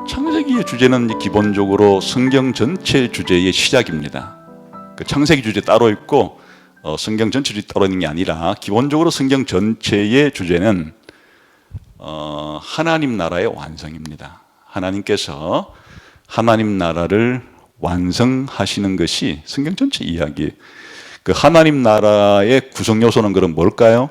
창세기의 주제는 기본적으로 성경 전체 주제의 시작입니다. 그 창세기 주제 따로 있고 성경 전체 주제 따로 있는 게 아니라 기본적으로 성경 전체의 주제는 하나님 나라의 완성입니다. 하나님께서 하나님 나라를 완성하시는 것이 성경 전체 이야기. 그 하나님 나라의 구성 요소는 그럼 뭘까요?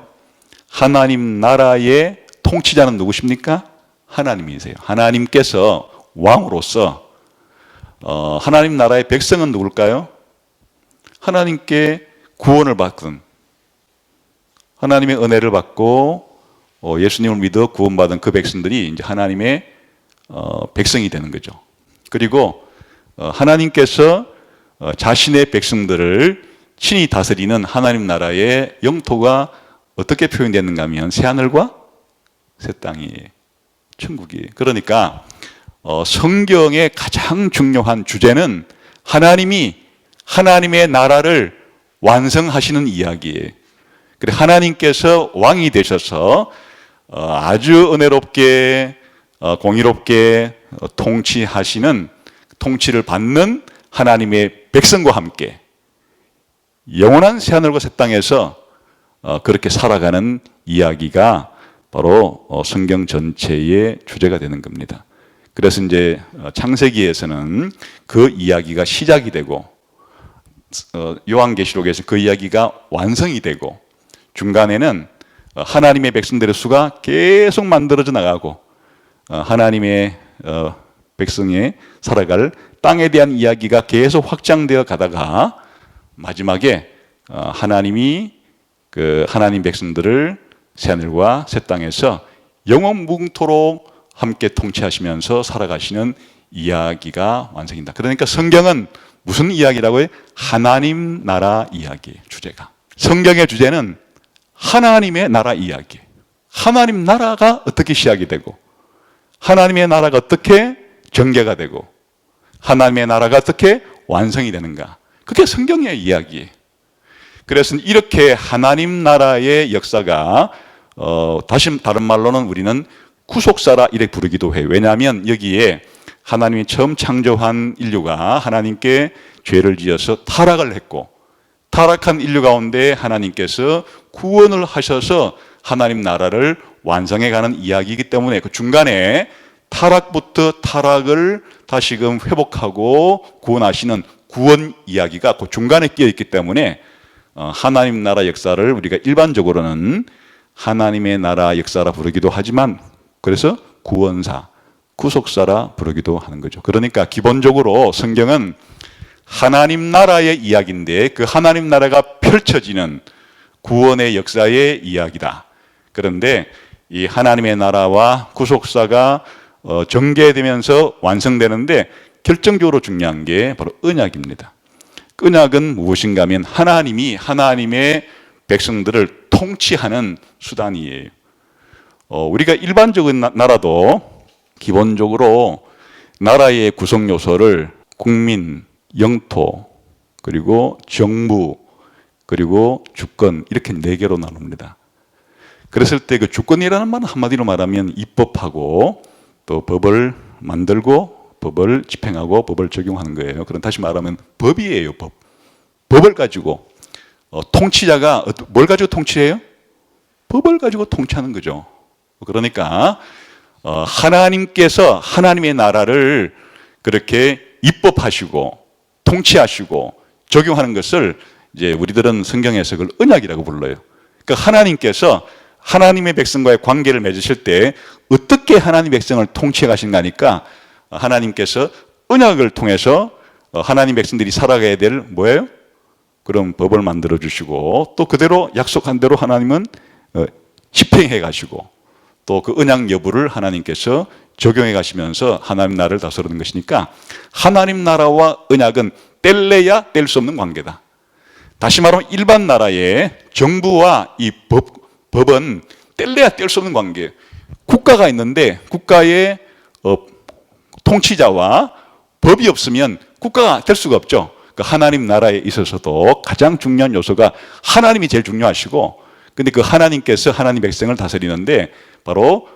하나님 나라의 통치자는 누구십니까? 하나님이세요. 하나님께서 왕으로서 하나님 나라의 백성은 누굴까요? 하나님께 구원을 받은, 하나님의 은혜를 받고 예수님을 믿어 구원받은 그 백성들이 이제 하나님의 백성이 되는 거죠. 그리고 하나님께서 자신의 백성들을 친히 다스리는 하나님 나라의 영토가 어떻게 표현되는가 하면 새하늘과 새 땅이 천국이. 그러니까 성경의 가장 중요한 주제는 하나님이 하나님의 나라를 완성하시는 이야기예요. 그래 하나님께서 왕이 되셔서 아주 은혜롭게 공의롭게 통치하시는, 통치를 받는 하나님의 백성과 함께 영원한 새하늘과 새 땅에서 그렇게 살아가는 이야기가 바로 성경 전체의 주제가 되는 겁니다. 그래서 이제 창세기에서는 그 이야기가 시작이 되고 요한계시록에서 그 이야기가 완성이 되고 중간에는 하나님의 백성들의 수가 계속 만들어져 나가고 하나님의 백성이 살아갈 땅에 대한 이야기가 계속 확장되어 가다가 마지막에 하나님이 그 하나님 백성들을 새하늘과 새 땅에서 영원 무궁토록 함께 통치하시면서 살아가시는 이야기가 완성된다. 그러니까 성경은 무슨 이야기라고요? 하나님 나라 이야기 주제가. 성경의 주제는 하나님의 나라 이야기. 하나님 나라가 어떻게 시작이 되고 하나님의 나라가 어떻게 전개가 되고 하나님의 나라가 어떻게 완성이 되는가. 그게 성경의 이야기예요. 그래서 이렇게 하나님 나라의 역사가 다시 다른 말로는 우리는 구속사라 이렇게 부르기도 해요. 왜냐하면 여기에 하나님이 처음 창조한 인류가 하나님께 죄를 지어서 타락을 했고 타락한 인류 가운데 하나님께서 구원을 하셔서 하나님 나라를 완성해가는 이야기이기 때문에 그 중간에 타락부터 타락을 다시금 회복하고 구원하시는 구원 이야기가 그 중간에 끼어 있기 때문에 하나님 나라 역사를 우리가 일반적으로는 하나님의 나라 역사라 부르기도 하지만 그래서 구원사, 구속사라 부르기도 하는 거죠. 그러니까 기본적으로 성경은 하나님 나라의 이야기인데 그 하나님 나라가 펼쳐지는 구원의 역사의 이야기다. 그런데 이 하나님의 나라와 구속사가 전개되면서 완성되는데 결정적으로 중요한 게 바로 언약입니다. 언약은 무엇인가 하면 하나님이 하나님의 백성들을 통치하는 수단이에요. 우리가 일반적인 나라도 기본적으로 나라의 구성 요소를 국민, 영토, 그리고 정부, 그리고 주권 이렇게 4개로 나눕니다. 그랬을 때 그 주권이라는 말은 한마디로 말하면 입법하고 또 법을 만들고 법을 집행하고 법을 적용하는 거예요. 그럼 다시 말하면 법이에요. 법을 가지고 통치자가 뭘 가지고 통치해요? 법을 가지고 통치하는 거죠. 그러니까 하나님께서 하나님의 나라를 그렇게 입법하시고 통치하시고 적용하는 것을 이제 우리들은 성경에서 그걸 언약이라고 불러요. 그러니까 하나님께서 하나님의 백성과의 관계를 맺으실 때 어떻게 하나님 백성을 통치해 가시는가 하니까 하나님께서 언약을 통해서 하나님 백성들이 살아가야 될 뭐예요? 그런 법을 만들어 주시고 또 그대로 약속한 대로 하나님은 집행해 가시고 또 그 언약 여부를 하나님께서 적용해 가시면서 하나님 나라를 다스리는 것이니까 하나님 나라와 언약은 뗄래야 뗄 수 없는 관계다. 다시 말하면 일반 나라의 정부와 이 법은 뗄래야 뗄 수 없는 관계예요. 국가가 있는데 국가의 통치자와 법이 없으면 국가가 될 수가 없죠. 그러니까 하나님 나라에 있어서도 가장 중요한 요소가 하나님이 제일 중요하시고 근데 그 하나님께서 하나님 백성을 다스리는데 바로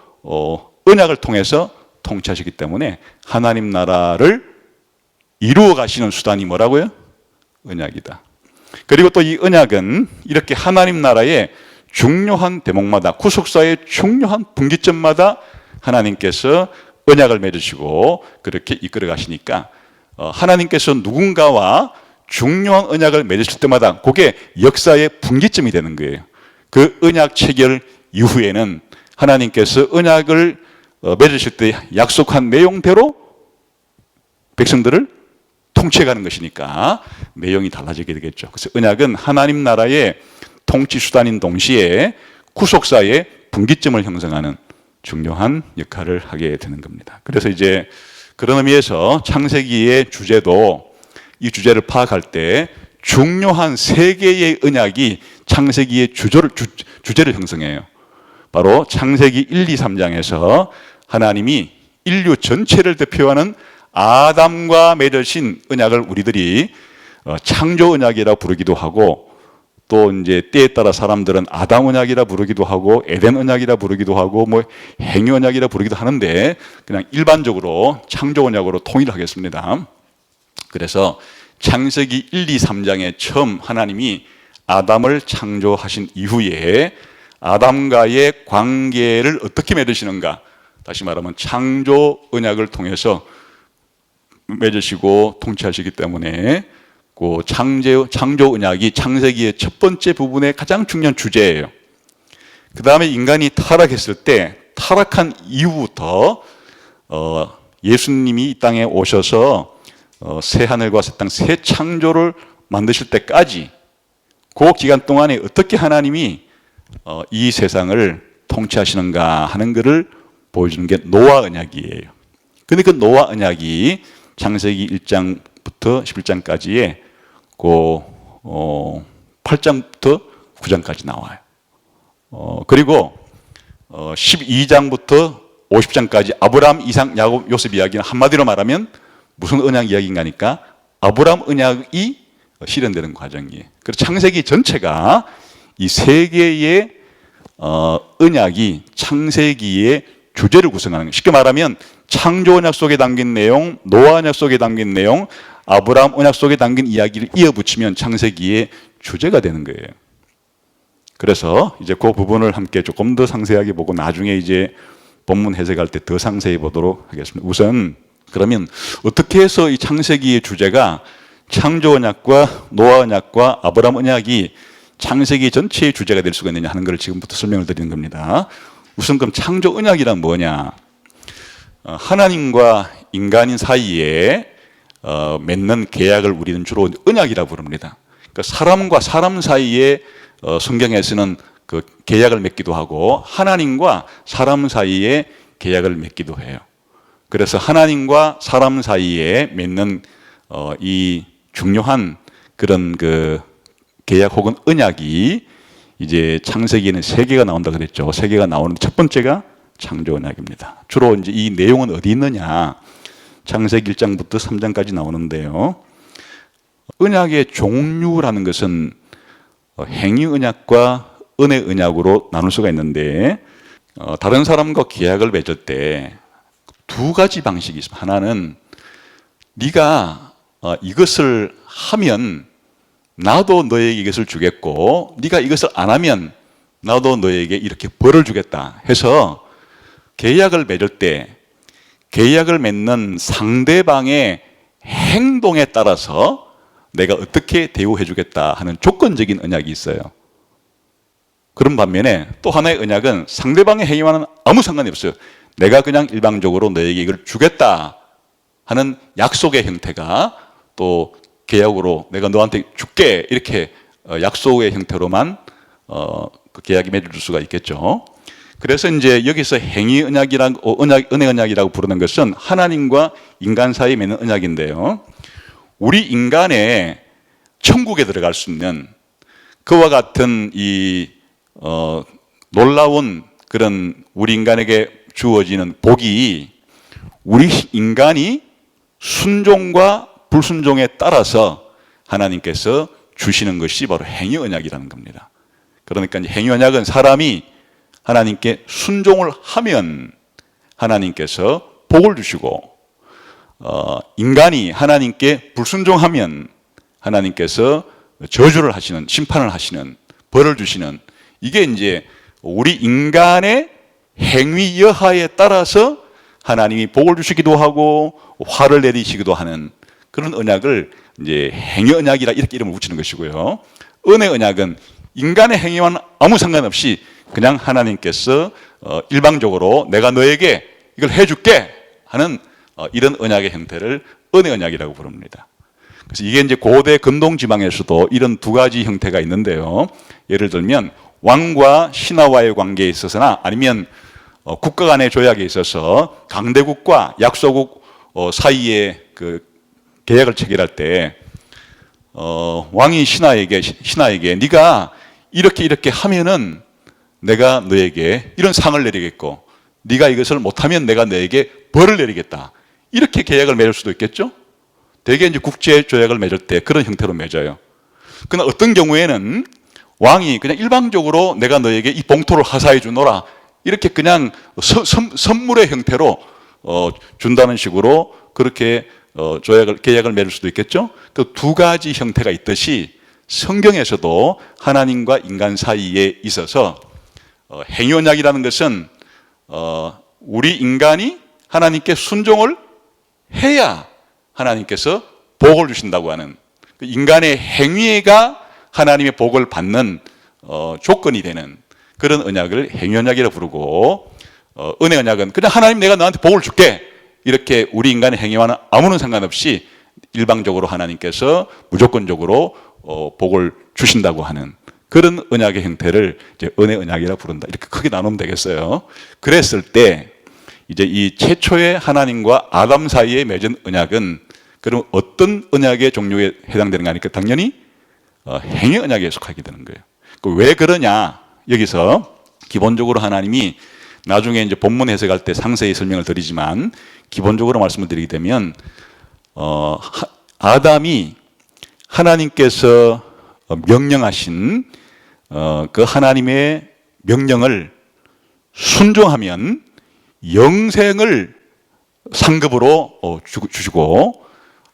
언약을 통해서 통치하시기 때문에 하나님 나라를 이루어 가시는 수단이 뭐라고요? 언약이다. 그리고 또 이 언약은 이렇게 하나님 나라의 중요한 대목마다, 구속사의 중요한 분기점마다 하나님께서 언약을 맺으시고 그렇게 이끌어 가시니까 하나님께서 누군가와 중요한 언약을 맺으실 때마다 그게 역사의 분기점이 되는 거예요. 그 언약 체결 이후에는 하나님께서 언약을 맺으실 때 약속한 내용대로 백성들을 통치해가는 것이니까 내용이 달라지게 되겠죠. 그래서 언약은 하나님 나라의 통치 수단인 동시에 구속사의 분기점을 형성하는 중요한 역할을 하게 되는 겁니다. 그래서 이제 그런 의미에서 창세기의 주제도 이 주제를 파악할 때 중요한 세 개의 언약이 창세기의 주제를 형성해요. 바로 창세기 1, 2, 3장에서 하나님이 인류 전체를 대표하는 아담과 맺으신 언약을 우리들이 창조 언약이라 부르기도 하고, 또 이제 때에 따라 사람들은 아담 언약이라 부르기도 하고 에덴 언약이라 부르기도 하고 뭐 행위 언약이라 부르기도 하는데 그냥 일반적으로 창조 언약으로 통일하겠습니다. 그래서 창세기 1, 2, 3장에 처음 하나님이 아담을 창조하신 이후에 아담과의 관계를 어떻게 맺으시는가, 다시 말하면 창조 언약을 통해서 맺으시고 통치하시기 때문에 그 창조 언약이 창세기의 첫 번째 부분의 가장 중요한 주제예요. 그 다음에 인간이 타락했을 때 타락한 이후부터 예수님이 이 땅에 오셔서 새 하늘과 새 땅, 새 창조를 만드실 때까지 그 기간 동안에 어떻게 하나님이 이 세상을 통치하시는가 하는 것을 보여주는 게 노아 언약이에요. 근데 그 노아 언약이 창세기 1장부터 11장까지의 그 8장부터 9장까지 나와요. 그리고 12장부터 50장까지 아브라함, 이삭, 야곱, 요셉 이야기는 한마디로 말하면 무슨 언약 이야기인가 하니까 아브라함 언약이 실현되는 과정이에요. 그래서 창세기 전체가 이 세 개의 언약이 창세기의 주제를 구성하는 거예요. 쉽게 말하면 창조 언약 속에 담긴 내용, 노아 언약 속에 담긴 내용, 아브라함 언약 속에 담긴 이야기를 이어붙이면 창세기의 주제가 되는 거예요. 그래서 이제 그 부분을 함께 조금 더 상세하게 보고 나중에 이제 본문 해석할 때 더 상세히 보도록 하겠습니다. 우선 그러면 어떻게 해서 이 창세기의 주제가 창조 언약과 노아 언약과 아브라함 언약이 창세기 전체의 주제가 될 수가 있느냐 하는 것을 지금부터 설명을 드리는 겁니다. 우선 그럼 창조 언약이란 뭐냐? 하나님과 인간인 사이에 맺는 계약을 우리는 주로 언약이라 부릅니다. 그러니까 사람과 사람 사이에 성경에서는 그 계약을 맺기도 하고 하나님과 사람 사이에 계약을 맺기도 해요. 그래서 하나님과 사람 사이에 맺는 이 중요한 그런 그 계약 혹은 언약이 이제 창세기에는 세 개가 나온다 그랬죠. 세 개가 나오는데 첫 번째가 창조 언약입니다. 주로 이제 이 내용은 어디 있느냐? 창세기 1장부터 3장까지 나오는데요. 언약의 종류라는 것은 행위 언약과 은혜 언약으로 나눌 수가 있는데 다른 사람과 계약을 맺을 때 두 가지 방식이 있습니다. 하나는 네가 이것을 하면 나도 너에게 이것을 주겠고 네가 이것을 안 하면 나도 너에게 이렇게 벌을 주겠다 해서 계약을 맺을 때 계약을 맺는 상대방의 행동에 따라서 내가 어떻게 대우해 주겠다 하는 조건적인 언약이 있어요. 그런 반면에 또 하나의 언약은 상대방의 행위와는 아무 상관이 없어요. 내가 그냥 일방적으로 너에게 이걸 주겠다 하는 약속의 형태가 또 계약으로 내가 너한테 줄게 이렇게 약속의 형태로만 그 계약이 맺어질 수가 있겠죠. 그래서 이제 여기서 행위 언약이라고 은혜 언약이라고 부르는 것은 하나님과 인간 사이에 맺는 언약인데요. 우리 인간의 천국에 들어갈 수 있는 그와 같은 이 놀라운 그런 우리 인간에게 주어지는 복이 우리 인간이 순종과 불순종에 따라서 하나님께서 주시는 것이 바로 행위 언약이라는 겁니다. 그러니까 행위 언약은 사람이 하나님께 순종을 하면 하나님께서 복을 주시고, 인간이 하나님께 불순종하면 하나님께서 저주를 하시는, 심판을 하시는, 벌을 주시는, 이게 이제 우리 인간의 행위 여하에 따라서 하나님이 복을 주시기도 하고 화를 내리시기도 하는 그런 언약을 이제 행위 언약이라 이렇게 이름을 붙이는 것이고요. 은혜 언약은 인간의 행위와는 아무 상관없이 그냥 하나님께서 일방적으로 내가 너에게 이걸 해줄게 하는 이런 언약의 형태를 은혜 언약이라고 부릅니다. 그래서 이게 이제 고대 근동 지방에서도 이런 두 가지 형태가 있는데요. 예를 들면 왕과 신하와의 관계에 있어서나 아니면 국가 간의 조약에 있어서 강대국과 약소국 사이에 그 계약을 체결할 때 왕이 신하에게 네가 이렇게 하면은 내가 너에게 이런 상을 내리겠고 네가 이것을 못하면 내가 너에게 벌을 내리겠다. 이렇게 계약을 맺을 수도 있겠죠. 대개 이제 국제 조약을 맺을 때 그런 형태로 맺어요. 그러나 어떤 경우에는 왕이 그냥 일방적으로 내가 너에게 이 봉토를 하사해 주노라 이렇게 그냥 선물의 형태로 준다는 식으로 그렇게 계약을 맺을 수도 있겠죠. 그 두 가지 형태가 있듯이 성경에서도 하나님과 인간 사이에 있어서 행위언약이라는 것은 우리 인간이 하나님께 순종을 해야 하나님께서 복을 주신다고 하는 인간의 행위가 하나님의 복을 받는 조건이 되는 그런 언약을 행위언약이라고 부르고, 은혜 언약은 그냥 하나님 내가 너한테 복을 줄게 이렇게 우리 인간의 행위와는 아무런 상관없이 일방적으로 하나님께서 무조건적으로 복을 주신다고 하는 그런 언약의 형태를 이제 은혜 언약이라고 부른다. 이렇게 크게 나누면 되겠어요. 그랬을 때 이제 이 최초의 하나님과 아담 사이에 맺은 언약은 그럼 어떤 언약의 종류에 해당되는 거 아니까 당연히 행위 언약에 속하게 되는 거예요. 왜 그러냐? 여기서 기본적으로 하나님이 나중에 이제 본문 해석할 때 상세히 설명을 드리지만 기본적으로 말씀을 드리게 되면 아담이 하나님께서 명령하신 그 하나님의 명령을 순종하면 영생을 상급으로 주시고,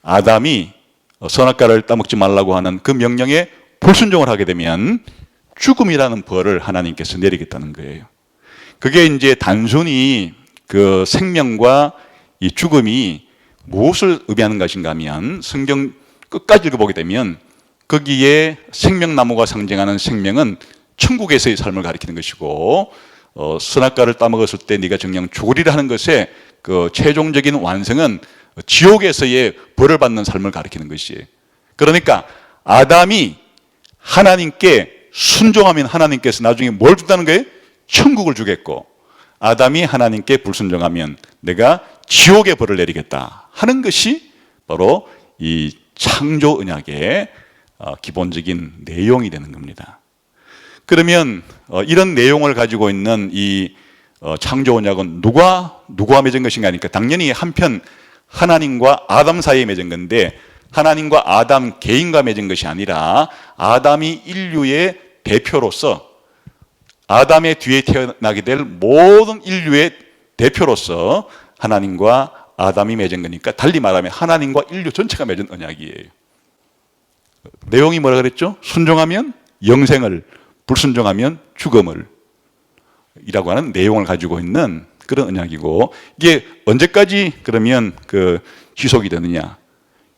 아담이 선악과를 따먹지 말라고 하는 그 명령에 불순종을 하게 되면 죽음이라는 벌을 하나님께서 내리겠다는 거예요. 그게 이제 단순히 그 생명과 이 죽음이 무엇을 의미하는 것인가 하면 성경 끝까지 읽어보게 되면 거기에 생명나무가 상징하는 생명은 천국에서의 삶을 가리키는 것이고, 선악과를 따먹었을 때 네가 정녕 죽으리라 하는 것의 그 최종적인 완성은 지옥에서의 벌을 받는 삶을 가리키는 것이에요. 그러니까 아담이 하나님께 순종하면 하나님께서 나중에 뭘 준다는 거예요? 천국을 주겠고, 아담이 하나님께 불순종하면 내가 지옥의 벌을 내리겠다 하는 것이 바로 이 창조 언약의 기본적인 내용이 되는 겁니다. 그러면 이런 내용을 가지고 있는 이 창조 언약은 누가 맺은 것인가 하니까 당연히 한편 하나님과 아담 사이에 맺은 건데, 하나님과 아담 개인과 맺은 것이 아니라 아담이 인류의 대표로서, 아담의 뒤에 태어나게 될 모든 인류의 대표로서 하나님과 아담이 맺은 거니까 달리 말하면 하나님과 인류 전체가 맺은 언약이에요. 내용이 뭐라 그랬죠? 순종하면 영생을, 불순종하면 죽음을 이라고 하는 내용을 가지고 있는 그런 언약이고, 이게 언제까지 그러면 지속이 되느냐?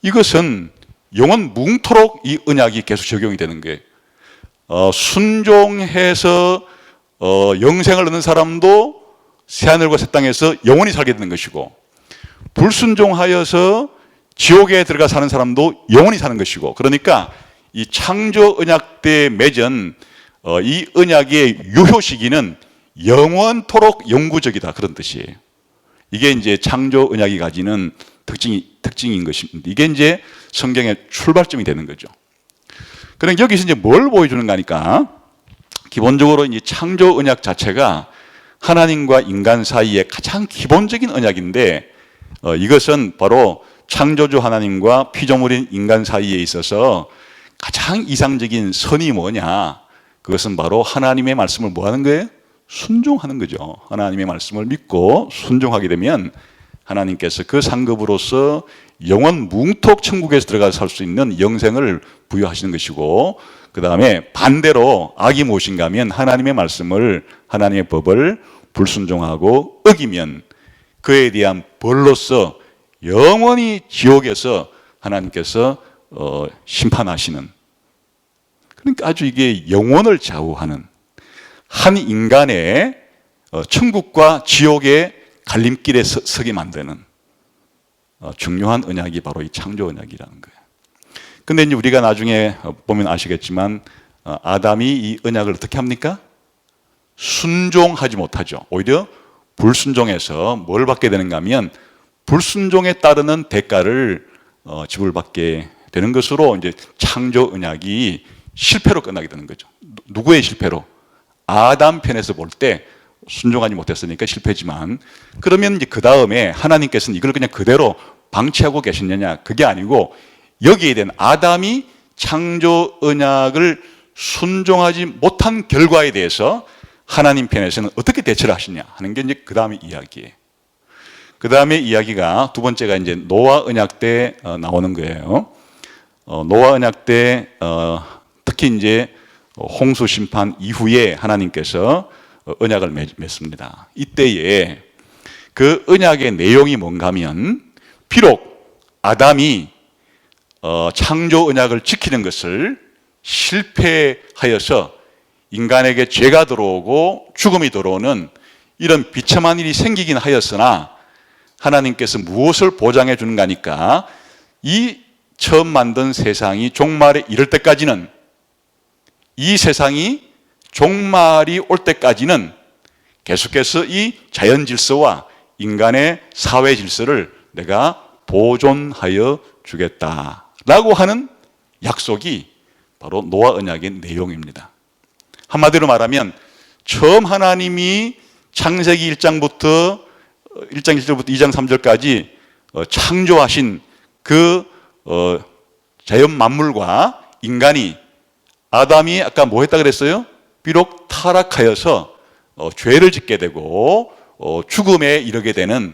이것은 영원 무궁토록 이 언약이 계속 적용이 되는 거예요. 순종해서 영생을 얻는 사람도 새하늘과 새 땅에서 영원히 살게 되는 것이고, 불순종하여서 지옥에 들어가 사는 사람도 영원히 사는 것이고, 그러니까 이 창조 언약 때 맺은 이 언약의 유효 시기는 영원토록 영구적이다, 그런 뜻이에요. 이게 이제 창조 언약이 가지는 특징인 것입니다. 이게 이제 성경의 출발점이 되는 거죠. 그럼 여기서 이제 뭘 보여주는가 하니까, 기본적으로 이제 창조 언약 자체가 하나님과 인간 사이의 가장 기본적인 언약인데, 이것은 바로 창조주 하나님과 피조물인 인간 사이에 있어서 가장 이상적인 선이 뭐냐? 그것은 바로 하나님의 말씀을 뭐 하는 거예요? 순종하는 거죠. 하나님의 말씀을 믿고 순종하게 되면 하나님께서 그 상급으로서 영원 뭉톡 천국에서 들어가서 살 수 있는 영생을 부여하시는 것이고, 그 다음에 반대로 악이 무엇인가 하면 하나님의 말씀을, 하나님의 법을 불순종하고 어기면 그에 대한 벌로서 영원히 지옥에서 하나님께서 심판하시는, 그러니까 아주 이게 영혼을 좌우하는 한 인간의 천국과 지옥의 갈림길에 서게 만드는 중요한 언약이 바로 이 창조 언약이라는 거예요. 근데 이제 우리가 나중에 보면 아시겠지만 아담이 이 언약을 어떻게 합니까? 순종하지 못하죠. 오히려 불순종해서 뭘 받게 되는가 하면 불순종에 따르는 대가를 지불받게 되는 것으로 이제 창조 언약이 실패로 끝나게 되는 거죠. 누구의 실패로? 아담 편에서 볼 때 순종하지 못했으니까 실패지만, 그러면 이제 그 다음에 하나님께서는 이걸 그냥 그대로 방치하고 계셨느냐? 그게 아니고 여기에 대한 아담이 창조 언약을 순종하지 못한 결과에 대해서 하나님 편에서는 어떻게 대처를 하시냐 하는 게 이제 그 다음의 이야기예요. 그 다음에 이야기가 두 번째가 이제 노아 언약 때 나오는 거예요. 노아 언약 때 특히 이제 홍수 심판 이후에 하나님께서 언약을 맺습니다. 이때에 그 언약의 내용이 뭔가 하면, 비록 아담이 창조 언약을 지키는 것을 실패하여서 인간에게 죄가 들어오고 죽음이 들어오는 이런 비참한 일이 생기긴 하였으나 하나님께서 무엇을 보장해 주는가 하니까 이 처음 만든 세상이 종말에 이를 때까지는, 이 세상이 종말이 올 때까지는 계속해서 이 자연 질서와 인간의 사회 질서를 내가 보존하여 주겠다라고 하는 약속이 바로 노아 언약의 내용입니다. 한마디로 말하면 처음 하나님이 창세기 1장 1절부터 2장 3절까지 창조하신 그 자연 만물과 인간이, 아담이 아까 뭐 했다 그랬어요? 비록 타락하여서 죄를 짓게 되고 죽음에 이르게 되는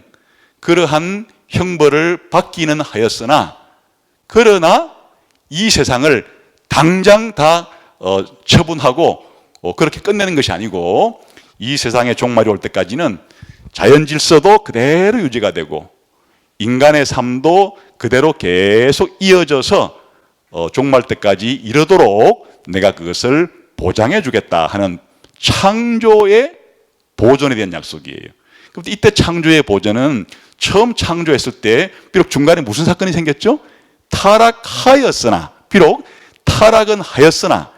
그러한 형벌을 받기는 하였으나, 그러나 이 세상을 당장 다 처분하고 그렇게 끝내는 것이 아니고 이 세상의 종말이 올 때까지는 자연 질서도 그대로 유지가 되고 인간의 삶도 그대로 계속 이어져서 종말 때까지 이르도록 내가 그것을 보장해 주겠다 하는 창조의 보존에 대한 약속이에요. 그런데 이때 창조의 보존은 처음 창조했을 때 비록 중간에 무슨 사건이 생겼죠? 타락하였으나, 비록 타락은 하였으나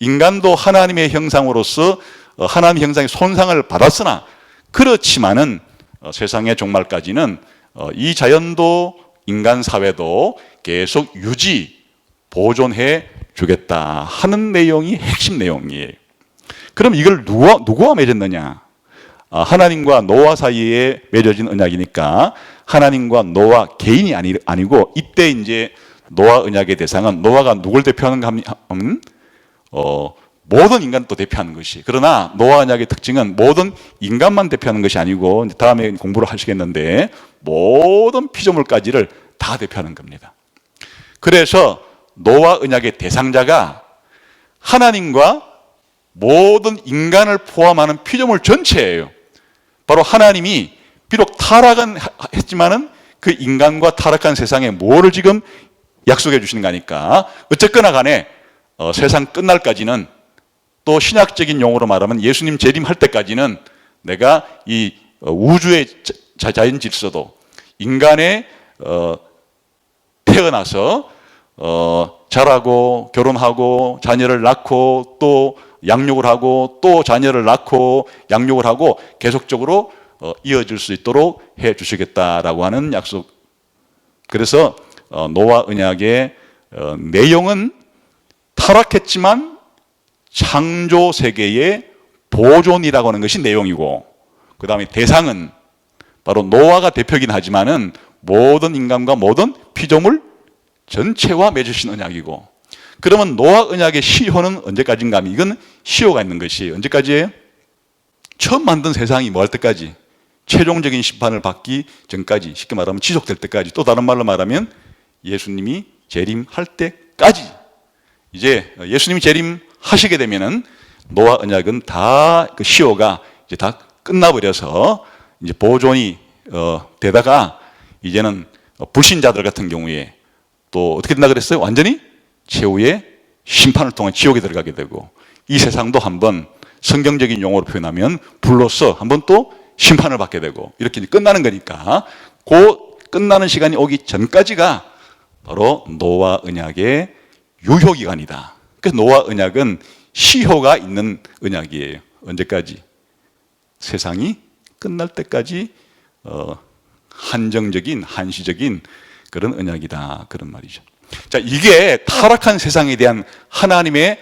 인간도 하나님의 형상으로서 하나님의 형상의 손상을 받았으나, 그렇지만은 세상의 종말까지는 이 자연도 인간 사회도 계속 유지 보존해 주겠다 하는 내용이 핵심 내용이에요. 그럼 이걸 누구와 맺었느냐? 하나님과 노아 사이에 맺어진 언약이니까 하나님과 노아 개인이 아니고, 이때 이제 노아 언약의 대상은 노아가 누굴 대표하는가 하면 모든 인간도 대표하는 것이, 그러나 노아 언약의 특징은 모든 인간만 대표하는 것이 아니고 다음에 공부를 하시겠는데 모든 피조물까지를 다 대표하는 겁니다. 그래서 노아 언약의 대상자가 하나님과 모든 인간을 포함하는 피조물 전체예요. 바로 하나님이 비록 타락은 했지만은 그 인간과 타락한 세상에 뭐를 지금 약속해 주시는가 하니까, 어쨌거나 간에 세상 끝날까지는, 또 신약적인 용어로 말하면 예수님 재림할 때까지는 내가 이 우주의 자연 질서도, 인간의 태어나서 자라고 결혼하고 자녀를 낳고 또 양육을 하고 또 자녀를 낳고 양육을 하고 계속적으로 이어질 수 있도록 해 주시겠다라고 하는 약속. 그래서 노아 언약의 내용은 타락했지만 창조 세계의 보존이라고 하는 것이 내용이고, 그 다음에 대상은 바로 노아가 대표긴 하지만은 모든 인간과 모든 피조물 전체와 맺으신 언약이고, 그러면 노아 언약의 시효는 언제까지인가 하면 이건 시효가 있는 것이 언제까지예요? 처음 만든 세상이 뭐 할 때까지? 최종적인 심판을 받기 전까지, 쉽게 말하면 지속될 때까지, 또 다른 말로 말하면 예수님이 재림할 때까지, 이제 예수님이 재림하시게 되면은 노아 언약은 다 그 시효가 이제 다 끝나버려서 이제 보존이 되다가 이제는 불신자들 같은 경우에 또 어떻게 된다 그랬어요? 완전히 최후의 심판을 통한 지옥에 들어가게 되고, 이 세상도 한번 성경적인 용어로 표현하면 불로서 한번 또 심판을 받게 되고, 이렇게 끝나는 거니까 그 끝나는 시간이 오기 전까지가 바로 노아 언약의 유효기간이다. 그래서 노아 언약은 시효가 있는 언약이에요. 언제까지? 세상이 끝날 때까지 한정적인, 한시적인 그런 언약이다, 그런 말이죠. 자, 이게 타락한 세상에 대한 하나님의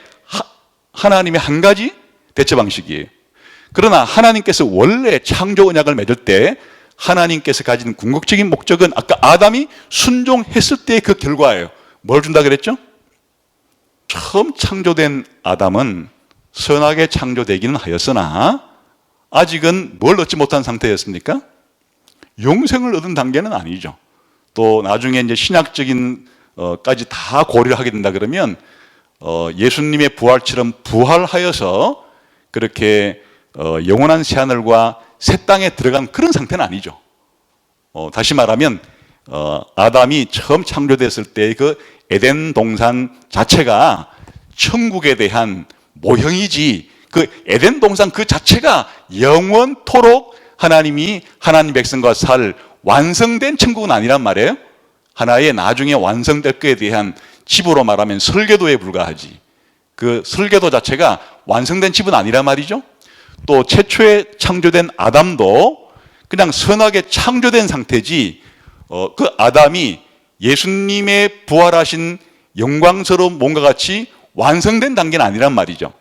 한 가지 대처 방식이에요. 그러나 하나님께서 원래 창조 언약을 맺을 때 하나님께서 가진 궁극적인 목적은 아까 아담이 순종했을 때의 그 결과예요. 뭘 준다 그랬죠? 처음 창조된 아담은 선하게 창조되기는 하였으나 아직은 뭘 얻지 못한 상태였습니까? 영생을 얻은 단계는 아니죠. 또 나중에 이제 신약적인 까지 다 고려를 하게 된다 그러면 예수님의 부활처럼 부활하여서 그렇게 영원한 새하늘과 새 땅에 들어간 그런 상태는 아니죠. 다시 말하면 아담이 처음 창조됐을 때 그 에덴 동산 자체가 천국에 대한 모형이지, 그 에덴 동산 그 자체가 영원토록 하나님이 하나님 백성과 살 완성된 천국은 아니란 말이에요. 하나의 나중에 완성될 것에 대한 집으로 말하면 설계도에 불과하지, 그 설계도 자체가 완성된 집은 아니란 말이죠. 또 최초에 창조된 아담도 그냥 선하게 창조된 상태지, 그 아담이 예수님의 부활하신 영광스러운 몸과 같이 완성된 단계는 아니란 말이죠.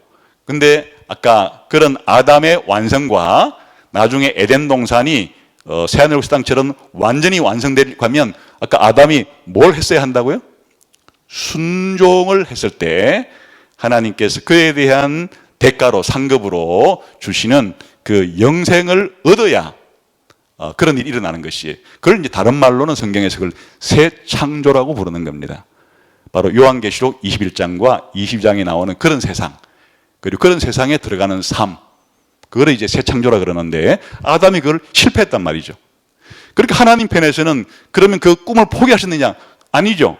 근데 아까 그런 아담의 완성과 나중에 에덴 동산이 새하늘 새 땅처럼 완전히 완성되려면 아까 아담이 뭘 했어야 한다고요? 순종을 했을 때 하나님께서 그에 대한 대가로, 상급으로 주시는 그 영생을 얻어야 그런 일이 일어나는 것이에요. 그걸 이제 다른 말로는 성경에서 그걸 새 창조라고 부르는 겁니다. 바로 요한계시록 21장과 22장에 나오는 그런 세상, 그리고 그런 세상에 들어가는 삶, 그걸 이제 새 창조라 그러는데 아담이 그걸 실패했단 말이죠. 그러니까 하나님 편에서는 그러면 그 꿈을 포기하셨느냐? 아니죠.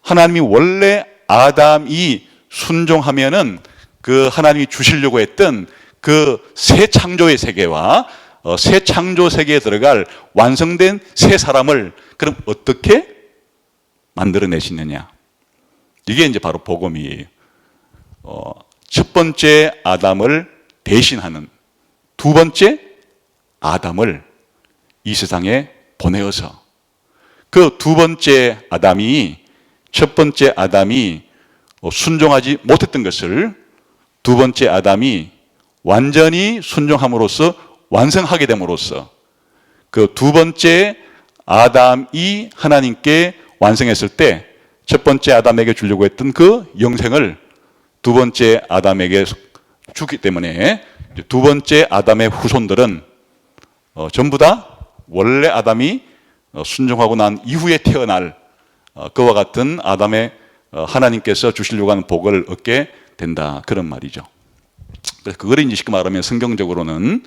하나님이 원래 아담이 순종하면은 그 하나님이 주시려고 했던 그 새 창조의 세계와 새 창조 세계에 들어갈 완성된 새 사람을 그럼 어떻게 만들어내시느냐? 이게 이제 바로 복음이에요. 첫 번째 아담을 대신하는 두 번째 아담을 이 세상에 보내어서 그 두 번째 아담이, 첫 번째 아담이 순종하지 못했던 것을 두 번째 아담이 완전히 순종함으로써 완성하게 됨으로써 그 두 번째 아담이 하나님께 완성했을 때 첫 번째 아담에게 주려고 했던 그 영생을 두 번째 아담에게 주기 때문에 두 번째 아담의 후손들은 전부 다 원래 아담이 순종하고 난 이후에 태어날 그와 같은 아담의 하나님께서 주시려고 하는 복을 얻게 된다, 그런 말이죠. 그래서 그걸 이제 쉽게 말하면 성경적으로는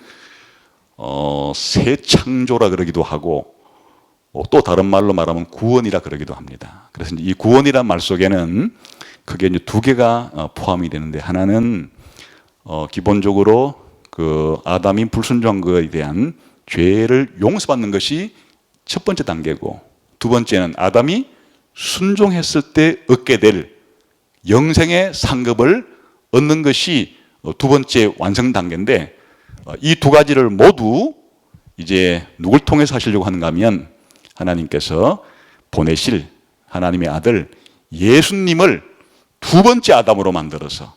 새 창조라 그러기도 하고 또 다른 말로 말하면 구원이라 그러기도 합니다. 그래서 이 구원이란 말 속에는 크게 이제 두 개가 포함이 되는데, 하나는 기본적으로 그 아담이 불순종한 것에 대한 죄를 용서받는 것이 첫 번째 단계고, 두 번째는 아담이 순종했을 때 얻게 될 영생의 상급을 얻는 것이 두 번째 완성 단계인데, 이 두 가지를 모두 이제 누굴 통해서 하시려고 하는가 하면 하나님께서 보내실 하나님의 아들 예수님을 두 번째 아담으로 만들어서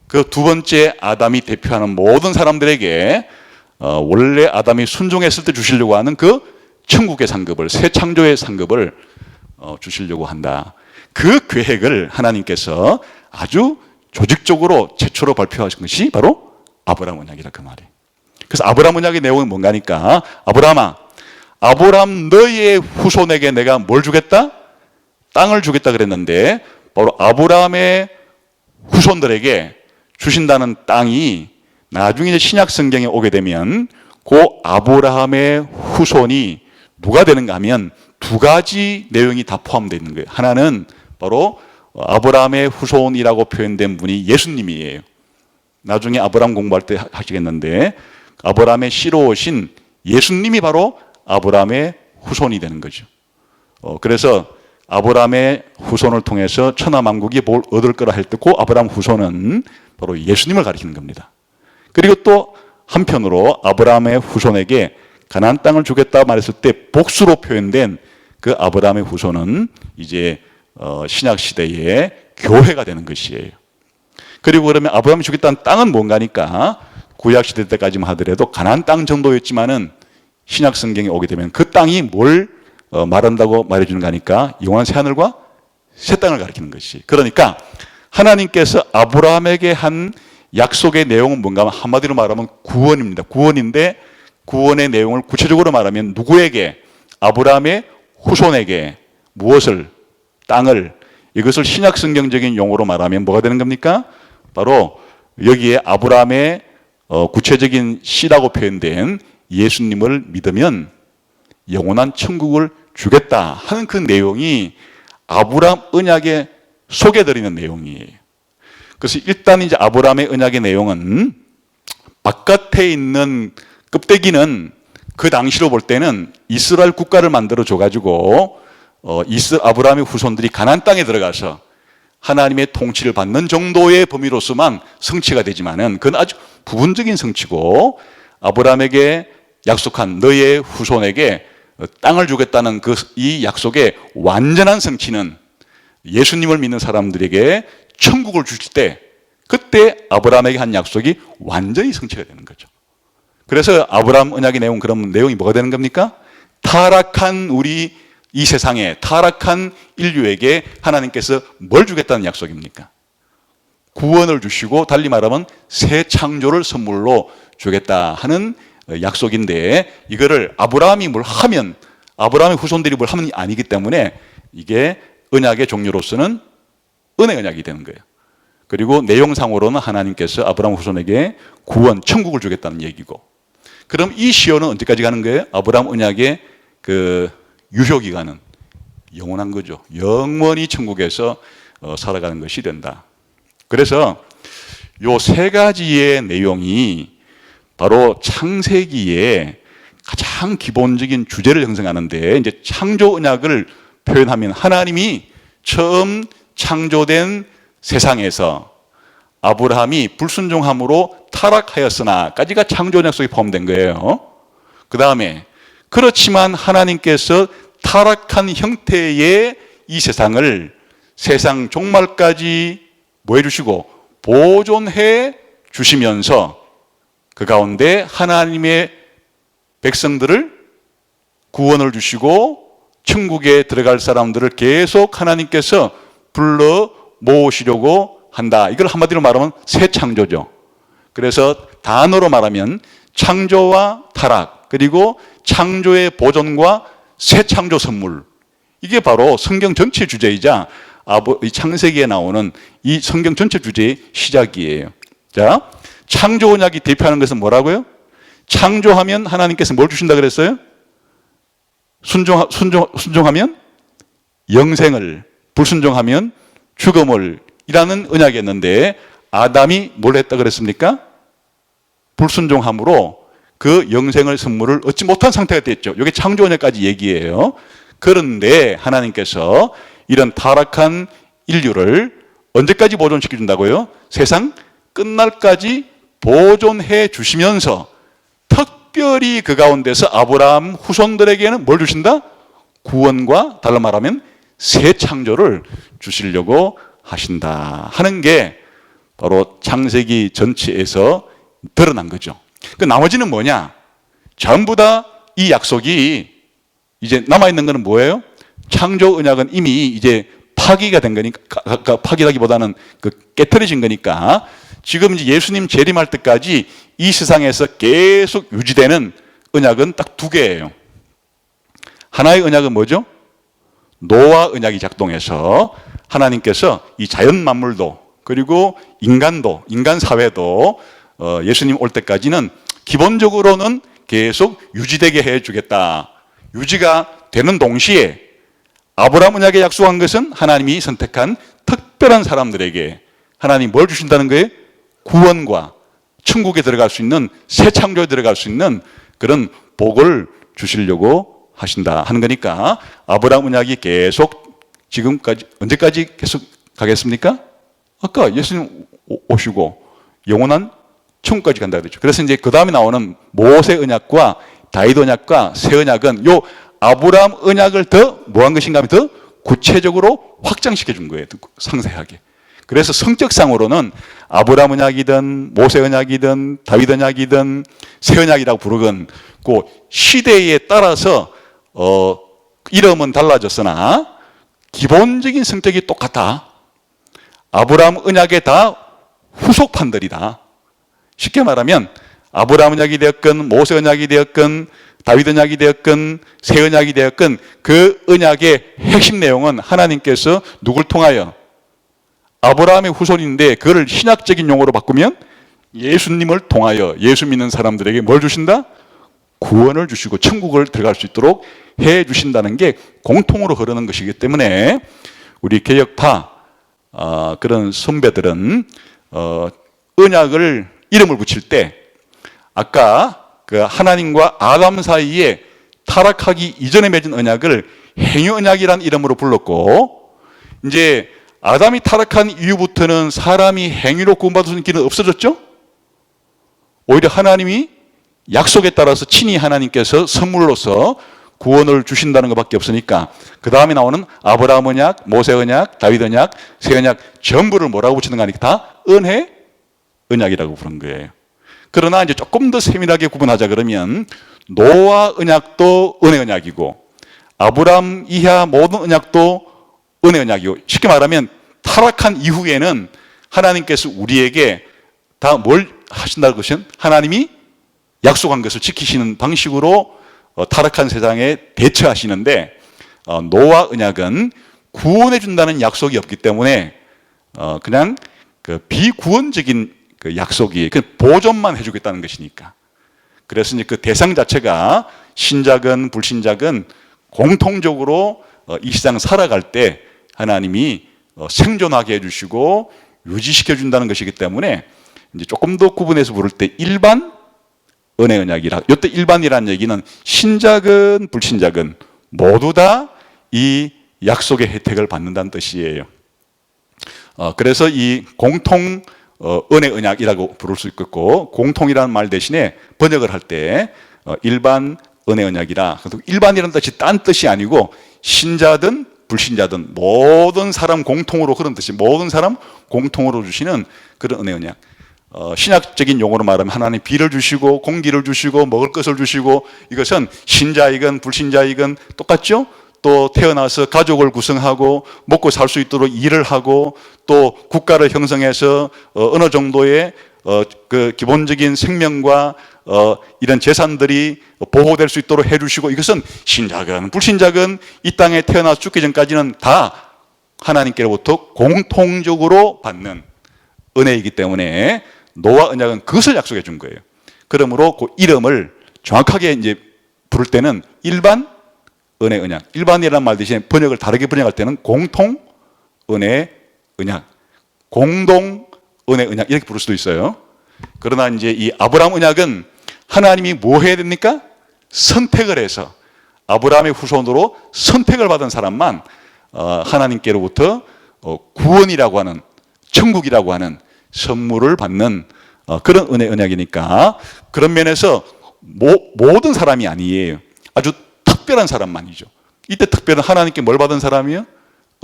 그 두 번째 아담이 대표하는 모든 사람들에게 원래 아담이 순종했을 때 주시려고 하는 그 천국의 상급을, 새 창조의 상급을 주시려고 한다. 그 계획을 하나님께서 아주 조직적으로 최초로 발표하신 것이 바로 아브라함 언약이라 그 말이에요. 그래서 아브라함 언약의 내용은 뭔가니까 아브라함아, 아브라함 너의 후손에게 내가 뭘 주겠다? 땅을 주겠다 그랬는데 바로 아브라함의 후손들에게 주신다는 땅이 나중에 신약 성경에 오게 되면 그 아브라함의 후손이 누가 되는가 하면 두 가지 내용이 다 포함되어 있는 거예요. 하나는 바로 아브라함의 후손이라고 표현된 분이 예수님이에요. 나중에 아브라함 공부할 때 하시겠는데 아브라함의 씨로 오신 예수님이 바로 아브라함의 후손이 되는 거죠. 그래서 아브라함의 후손을 통해서 천하만국이 뭘 얻을 거라 할 때 그 아브라함 후손은 바로 예수님을 가리키는 겁니다. 그리고 또 한편으로 아브라함의 후손에게 가나안 땅을 주겠다 말했을 때 복수로 표현된 그 아브라함의 후손은 이제 신약 시대의 교회가 되는 것이에요. 그리고 그러면 아브라함이 주겠다는 땅은 뭔가니까 구약 시대 때까지만 하더라도 가나안 땅 정도였지만은 신약 성경에 오게 되면 그 땅이 뭘 말한다고 말해주는 거니까 영원한 새 하늘과 새 땅을 가리키는 것이. 그러니까 하나님께서 아브라함에게 한 약속의 내용은 뭔가 하면 한마디로 말하면 구원입니다. 구원인데 구원의 내용을 구체적으로 말하면 누구에게? 아브라함의 후손에게 무엇을? 땅을. 이것을 신약 성경적인 용어로 말하면 뭐가 되는 겁니까? 바로 여기에 아브라함의 구체적인 씨라고 표현된 예수님을 믿으면 영원한 천국을 주겠다 하는 그 내용이 아브라함 언약에 소개드리는 내용이에요. 그래서 일단 이제 아브라함의 언약의 내용은 바깥에 있는 껍데기는 그 당시로 볼 때는 이스라엘 국가를 만들어 줘가지고 아브라함의 후손들이 가나안 땅에 들어가서 하나님의 통치를 받는 정도의 범위로서만 성취가 되지만은 그건 아주 부분적인 성취고 아브라함에게 약속한 너의 후손에게 땅을 주겠다는 이 약속의 완전한 성취는 예수님을 믿는 사람들에게 천국을 주실 때 그때 아브라함에게 한 약속이 완전히 성취가 되는 거죠. 그래서 아브라함 언약의 내용, 그런 내용이 뭐가 되는 겁니까? 타락한 우리 이 세상에 타락한 인류에게 하나님께서 뭘 주겠다는 약속입니까? 구원을 주시고 달리 말하면 새 창조를 선물로 주겠다 하는 약속인데 이거를 아브라함이 뭘 하면 아브라함의 후손들이 뭘 하면 아니기 때문에 이게 언약의 종류로서는 은혜 언약이 되는 거예요. 그리고 내용상으로는 하나님께서 아브라함 후손에게 구원, 천국을 주겠다는 얘기고 그럼 이 시효는 언제까지 가는 거예요? 아브라함 언약의 그 유효기간은 영원한 거죠. 영원히 천국에서 살아가는 것이 된다. 그래서 요 세 가지의 내용이 바로 창세기의 가장 기본적인 주제를 형성하는데 이제 창조 언약을 표현하면 하나님이 처음 창조된 세상에서 아브라함이 불순종함으로 타락하였으나까지가 창조 언약 속에 포함된 거예요. 그 다음에 그렇지만 하나님께서 타락한 형태의 이 세상을 세상 종말까지 뭐 해주시고 보존해 주시면서 그 가운데 하나님의 백성들을 구원을 주시고 천국에 들어갈 사람들을 계속 하나님께서 불러 모으시려고 한다. 이걸 한마디로 말하면 새 창조죠. 그래서 단어로 말하면 창조와 타락 그리고 창조의 보존과 새 창조 선물 이게 바로 성경 전체 주제이자 이 창세기에 나오는 이 성경 전체 주제의 시작이에요. 자, 창조 언약이 대표하는 것은 뭐라고요? 창조하면 하나님께서 뭘 주신다 그랬어요? 순종하면 영생을, 불순종하면 죽음을 이라는 언약이었는데 아담이 뭘 했다 그랬습니까? 불순종함으로 그 영생을 선물을 얻지 못한 상태가 됐죠. 이게 창조 언약까지 얘기예요. 그런데 하나님께서 이런 타락한 인류를 언제까지 보존시켜 준다고요? 세상 끝날까지 보존해 주시면서 특별히 그 가운데서 아브라함 후손들에게는 뭘 주신다? 구원과 달리 말하면 새 창조를 주시려고 하신다 하는 게 바로 창세기 전체에서 드러난 거죠. 그 나머지는 뭐냐? 전부 다 이 약속이 이제 남아있는 거는 뭐예요? 창조 언약은 이미 이제 파기가 된 거니까, 파기라기보다는 그 깨트려진 거니까 지금 이제 예수님 재림할 때까지 이 세상에서 계속 유지되는 언약은 딱 두 개예요. 하나의 언약은 뭐죠? 노아 언약이 작동해서 하나님께서 이 자연 만물도 그리고 인간도, 인간 사회도 예수님 올 때까지는 기본적으로는 계속 유지되게 해주겠다. 유지가 되는 동시에 아브라함 언약에 약속한 것은 하나님이 선택한 특별한 사람들에게 하나님이 뭘 주신다는 거예요? 구원과 천국에 들어갈 수 있는 새 창조에 들어갈 수 있는 그런 복을 주시려고 하신다 하는 거니까 아브라함 언약이 계속 지금까지 언제까지 계속 가겠습니까? 아까 예수님 오시고 영원한 천국까지 간다 그랬죠. 그래서 이제 그 다음에 나오는 모세 언약과 다윗 언약과 새 언약은 요 아브라함 언약을 더 뭐한 것인가 하면 더 구체적으로 확장시켜 준 거예요. 상세하게. 그래서 성격상으로는 아브라함 언약이든 모세 언약이든 다윗 언약이든 새 언약이라고 부르건 그 시대에 따라서 이름은 달라졌으나 기본적인 성격이 똑같다. 아브라함 언약의 다 후속판들이다. 쉽게 말하면 아브라함 언약이 되었건 모세 언약이 되었건 다윗 언약이 되었건 새 언약이 되었건 그 언약의 핵심 내용은 하나님께서 누굴 통하여 아브라함의 후손인데 그걸 신학적인 용어로 바꾸면 예수님을 통하여 예수 믿는 사람들에게 뭘 주신다? 구원을 주시고 천국을 들어갈 수 있도록 해 주신다는 게 공통으로 흐르는 것이기 때문에 우리 개혁파 그런 선배들은 언약을 이름을 붙일 때 아까 그 하나님과 아담 사이에 타락하기 이전에 맺은 언약을 행위 언약이라는 이름으로 불렀고 이제 아담이 타락한 이후부터는 사람이 행위로 구원받을 수 있는 길은 없어졌죠? 오히려 하나님이 약속에 따라서 친히 하나님께서 선물로서 구원을 주신다는 것밖에 없으니까 그 다음에 나오는 아브라함 언약, 모세 언약, 다윗 언약, 새 언약 전부를 뭐라고 붙이는가 하니까 다 은혜 언약이라고 부른 거예요. 그러나 이제 조금 더 세밀하게 구분하자 그러면 노아 언약도 은혜 언약이고 아브라함 이하 모든 언약도 은혜 언약이고 쉽게 말하면 타락한 이후에는 하나님께서 우리에게 다 뭘 하신다는 것은 하나님이 약속한 것을 지키시는 방식으로 타락한 세상에 대처하시는데 노아 언약은 구원해 준다는 약속이 없기 때문에 그냥 그 비구원적인 그 약속이 그 보존만 해주겠다는 것이니까 그래서 이제 그 대상 자체가 신자건 불신자건 공통적으로 이 세상 살아갈 때 하나님이 생존하게 해주시고 유지시켜 준다는 것이기 때문에 이제 조금 더 구분해서 부를 때 일반 은혜 언약이라. 이때 일반이라는 얘기는 신자건 불신자건 모두 다 이 약속의 혜택을 받는다는 뜻이에요. 그래서 이 공통 은혜 언약이라고 부를 수 있겠고 공통이라는 말 대신에 번역을 할 때 일반 은혜 언약이라. 일반이라는 뜻이 딴 뜻이 아니고 신자든 불신자든 모든 사람 공통으로 그런 뜻이 모든 사람 공통으로 주시는 그런 은혜 언약. 신학적인 용어로 말하면 하나님 비를 주시고 공기를 주시고 먹을 것을 주시고 이것은 신자이건 불신자이건 똑같죠? 또 태어나서 가족을 구성하고 먹고 살 수 있도록 일을 하고 또 국가를 형성해서 어느 정도의 그 기본적인 생명과 이런 재산들이 보호될 수 있도록 해주시고 이것은 신자건 불신자건 이 땅에 태어나 죽기 전까지는 다 하나님께로부터 공통적으로 받는 은혜이기 때문에 노아 언약은 그것을 약속해 준 거예요. 그러므로 그 이름을 정확하게 이제 부를 때는 일반 은혜 언약. 일반이라는 말 대신에 번역을 다르게 번역할 때는 공통 은혜 언약, 공동 은혜 언약 이렇게 부를 수도 있어요. 그러나 이제 이 아브라함 언약은 하나님이 뭐 해야 됩니까? 선택을 해서 아브라함의 후손으로 선택을 받은 사람만 하나님께로부터 구원이라고 하는 천국이라고 하는 선물을 받는 그런 은혜 언약이니까 그런 면에서 모든 사람이 아니에요. 아주 특별한 사람만이죠. 이때 특별한 하나님께 뭘 받은 사람이요?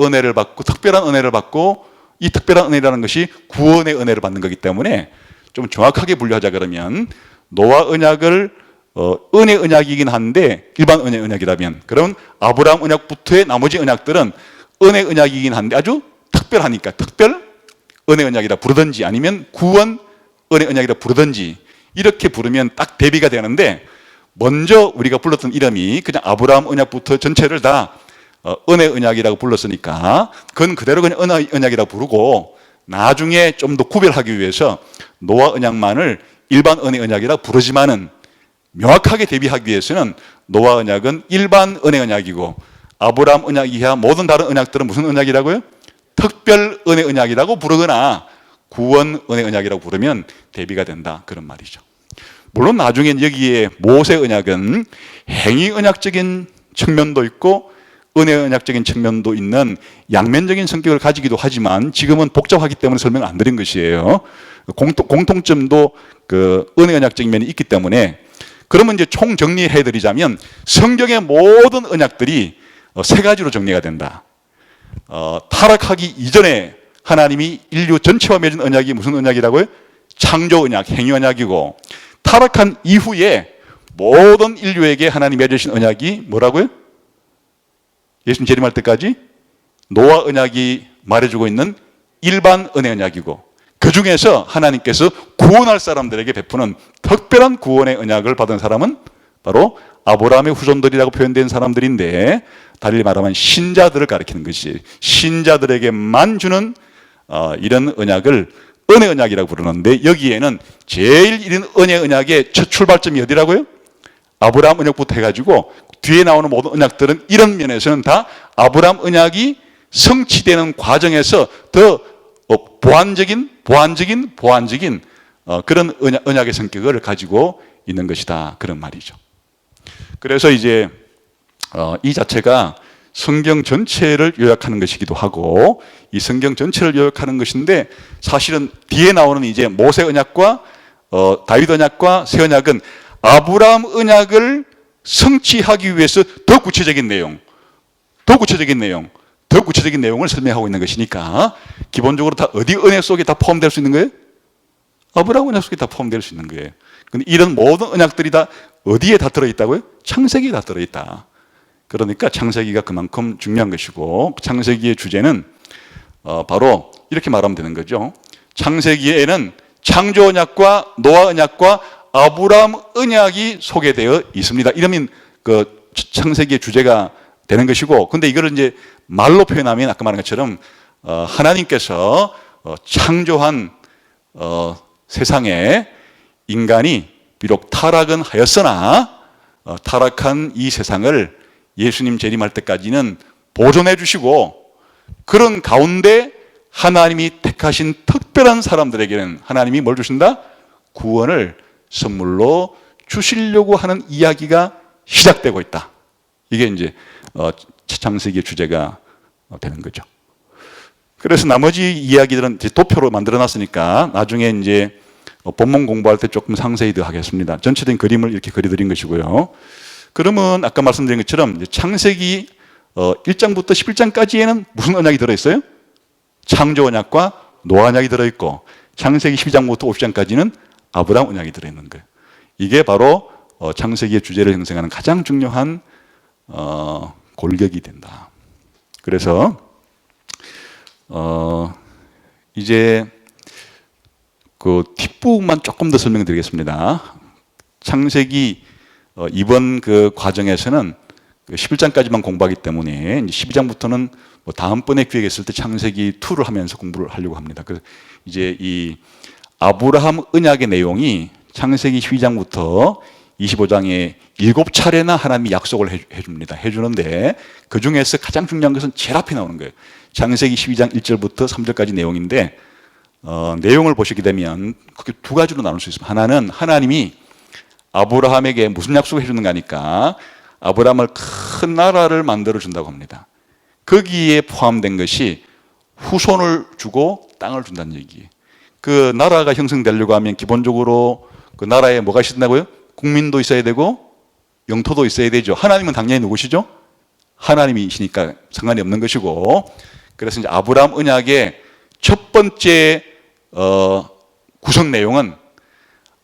은혜를 받고 특별한 은혜를 받고 이 특별한 은혜라는 것이 구원의 은혜를 받는 거기 때문에 좀 정확하게 분류하자 그러면 노아 언약을 은혜 언약이긴 한데 일반 은혜 언약이라면 그럼 아브라함 언약부터의 나머지 언약들은 은혜 언약이긴 한데 아주 특별하니까 특별 은혜 언약이라 부르든지 아니면 구원 은혜 언약이라 부르든지 이렇게 부르면 딱 대비가 되는데, 먼저 우리가 불렀던 이름이 그냥 아브라함 언약부터 전체를 다 은혜 언약이라고 불렀으니까 그건 그대로 그냥 은혜 언약이라고 부르고, 나중에 좀 더 구별하기 위해서 노아 언약만을 일반 은혜 언약이라고 부르지만은 명확하게 대비하기 위해서는 노아 언약은 일반 은혜 언약이고 아브라함 언약 이하 모든 다른 언약들은 무슨 언약이라고요? 특별 은혜 언약이라고 부르거나 구원 은혜 언약이라고 부르면 대비가 된다, 그런 말이죠. 물론 나중엔 여기에 모세 언약은 행위 언약적인 측면도 있고 은혜 언약적인 측면도 있는 양면적인 성격을 가지기도 하지만 지금은 복잡하기 때문에 설명을 안 드린 것이에요. 공통점도 그 은혜 언약적인 면이 있기 때문에. 그러면 이제 총 정리해 드리자면 성경의 모든 언약들이 세 가지로 정리가 된다. 타락하기 이전에 하나님이 인류 전체와 맺은 언약이 무슨 언약이라고요? 창조 언약, 행위 언약이고, 타락한 이후에 모든 인류에게 하나님이 맺으신 언약이 뭐라고요? 예수님 재림할 때까지 노아 언약이 말해주고 있는 일반 은혜 언약이고, 그 중에서 하나님께서 구원할 사람들에게 베푸는 특별한 구원의 언약을 받은 사람은 바로 아브라함의 후손들이라고 표현된 사람들인데, 달리 말하면 신자들을 가리키는 것이, 신자들에게만 주는 이런 언약을 은혜 언약이라고 부르는데, 여기에는 제일 이런 은혜 언약의 첫 출발점이 어디라고요? 아브라함 언약부터 해가지고 뒤에 나오는 모든 언약들은 이런 면에서는 다 아브라함 언약이 성취되는 과정에서 더 보완적인 그런 언약의 성격을 가지고 있는 것이다, 그런 말이죠. 그래서 이제 이 자체가 성경 전체를 요약하는 것이기도 하고, 이 성경 전체를 요약하는 것인데, 사실은 뒤에 나오는 이제 모세 언약과 다윗 언약과 새 언약은 아브라함 언약을 성취하기 위해서 더 구체적인 내용을 설명하고 있는 것이니까, 기본적으로 다 어디 은혜 속에 다 포함될 수 있는 거예요? 아브라함 언약 속에 다 포함될 수 있는 거예요. 근데 이런 모든 언약들이 다 어디에 다 들어있다고요? 창세기에 다 들어있다. 그러니까 창세기가 그만큼 중요한 것이고, 창세기의 주제는 바로 이렇게 말하면 되는 거죠. 창세기에는 창조 언약과 노아 언약과 아브라함 언약이 소개되어 있습니다. 이러면 그 창세기의 주제가 되는 것이고, 근데 이거를 이제 말로 표현하면 아까 말한 것처럼 하나님께서 창조한 세상에 인간이 비록 타락은 하였으나 타락한 이 세상을 예수님 재림할 때까지는 보존해 주시고, 그런 가운데 하나님이 택하신 특별한 사람들에게는 하나님이 뭘 주신다? 구원을 선물로 주시려고 하는 이야기가 시작되고 있다. 이게 이제 창세기의 주제가 되는 거죠. 그래서 나머지 이야기들은 이제 도표로 만들어 놨으니까 나중에 이제 본문 공부할 때 조금 상세히 더 하겠습니다. 전체적인 그림을 이렇게 그려드린 것이고요. 그러면 아까 말씀드린 것처럼 창세기 1장부터 11장까지에는 무슨 언약이 들어있어요? 창조 언약과 노아 언약이 들어있고, 창세기 12장부터 50장까지는 아브라함 언약이 들어있는 거예요. 이게 바로 창세기의 주제를 형성하는 가장 중요한 골격이 된다. 그래서 이제 그 뒷부분만 조금 더 설명드리겠습니다. 창세기 이번 그 과정에서는 11장까지만 공부하기 때문에 12장부터는 뭐 다음번에 기회가 있을 때 창세기 2를 하면서 공부를 하려고 합니다. 그래서 이제 이 아브라함 언약의 내용이 창세기 12장부터 25장에 7차례나 하나님이 약속을 해줍니다. 해주는데 그 중에서 가장 중요한 것은 제일 앞에 나오는 거예요. 창세기 12장 1절부터 3절까지 내용인데 내용을 보시게 되면 그게 두 가지로 나눌 수 있습니다. 하나는 하나님이 아브라함에게 무슨 약속을 해주는가 하니까 아브라함을 큰 나라를 만들어 준다고 합니다. 거기에 포함된 것이 후손을 주고 땅을 준다는 얘기예요. 그 나라가 형성되려고 하면 기본적으로 그 나라에 뭐가 있다고요? 국민도 있어야 되고 영토도 있어야 되죠. 하나님은 당연히 누구시죠? 하나님이시니까 상관이 없는 것이고, 그래서 이제 아브라함 언약의 첫 번째 구성 내용은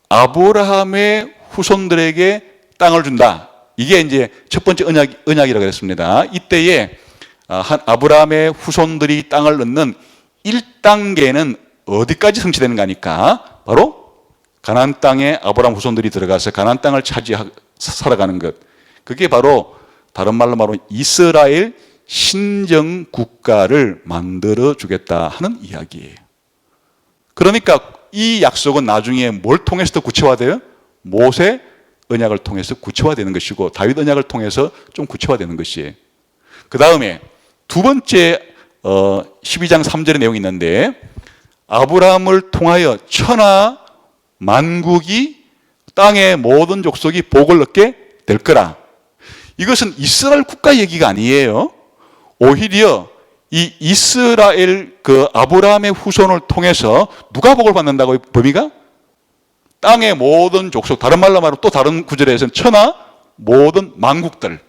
아브라함의 후손들에게 땅을 준다. 이게 이제 첫 번째 언약이라고 했습니다. 이때에 아브라함의 후손들이 땅을 얻는 1단계는 어디까지 성취되는가 하니까 바로 가나안 땅에 아브라함 후손들이 들어가서 가나안 땅을 살아가는 것. 그게 바로 다른 말로 말하면 이스라엘 신정 국가를 만들어 주겠다 하는 이야기예요. 그러니까 이 약속은 나중에 뭘 통해서 더 구체화돼요? 모세 언약을 통해서 구체화되는 것이고 다윗 언약을 통해서 좀 구체화되는 것이에요. 그 다음에 두 번째 12장 3절의 내용이 있는데 아브라함을 통하여 천하 만국이 땅의 모든 족속이 복을 얻게 될 거라. 이것은 이스라엘 국가 얘기가 아니에요. 오히려 이 이스라엘 그 아브라함의 후손을 통해서 누가 복을 받는다고요? 범위가? 땅의 모든 족속, 다른 말로 말하면 또 다른 구절에서는 천하 모든 만국들.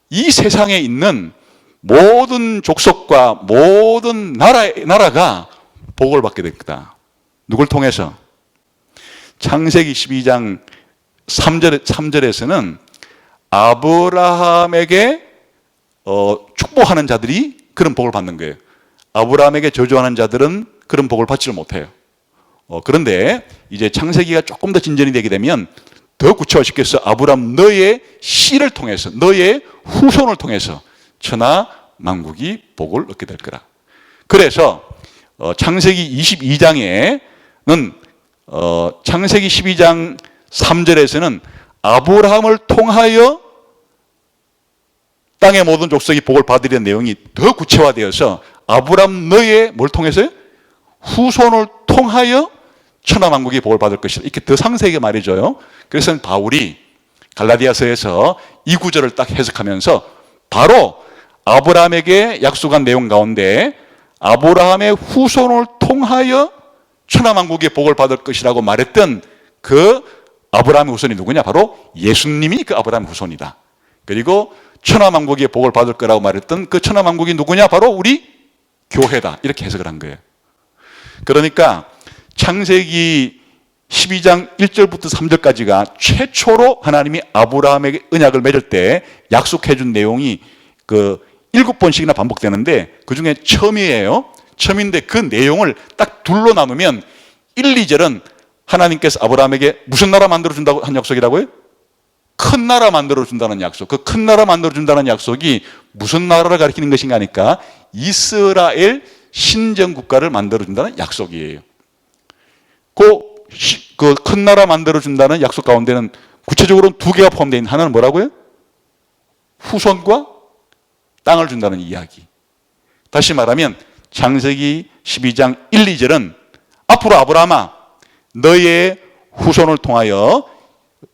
이 세상에 있는 모든 족속과 모든 나라가 복을 받게 될 거다. 누굴 통해서? 창세기 12장 3절에서는 아브라함에게 축복하는 자들이 그런 복을 받는 거예요. 아브라함에게 저주하는 자들은 그런 복을 받지를 못해요. 그런데 이제 창세기가 조금 더 진전이 되게 되면 더 구체화시켜서 아브라함 너의 씨를 통해서 너의 후손을 통해서 천하 만국이 복을 얻게 될 거라. 그래서 창세기 22장에는 창세기 12장 3절에서는 아브라함을 통하여 땅의 모든 족속이 복을 받으려는 내용이 더 구체화되어서 아브라함 너의 뭘 통해서요? 후손을 통하여 천하 만국이 복을 받을 것이다. 이렇게 더 상세하게 말해줘요. 그래서 바울이 갈라디아서에서 이 구절을 딱 해석하면서 바로 아브라함에게 약속한 내용 가운데 아브라함의 후손을 통하여 천하 만국의 복을 받을 것이라고 말했던 그 아브라함의 후손이 누구냐? 바로 예수님이 그 아브라함의 후손이다. 그리고 천하 만국의 복을 받을 거라고 말했던 그 천하 만국이 누구냐? 바로 우리 교회다. 이렇게 해석을 한 거예요. 그러니까 창세기 12장 1절부터 3절까지가 최초로 하나님이 아브라함에게 언약을 맺을 때 약속해 준 내용이 그 7번씩이나 반복되는데 그 중에 처음이에요. 처음인데 그 내용을 딱 둘로 나누면 1, 2절은 하나님께서 아브라함에게 무슨 나라 만들어준다고 한 약속이라고요? 큰 나라 만들어준다는 약속. 그 큰 나라 만들어준다는 약속이 무슨 나라를 가리키는 것인가 하니까 이스라엘 신정국가를 만들어준다는 약속이에요. 그 큰 나라 만들어준다는 약속 가운데는 구체적으로 두 개가 포함되어 있는 하나는 뭐라고요? 후손과 땅을 준다는 이야기. 다시 말하면 창세기 12장 1, 2절은 앞으로 아브라함아 너의 후손을 통하여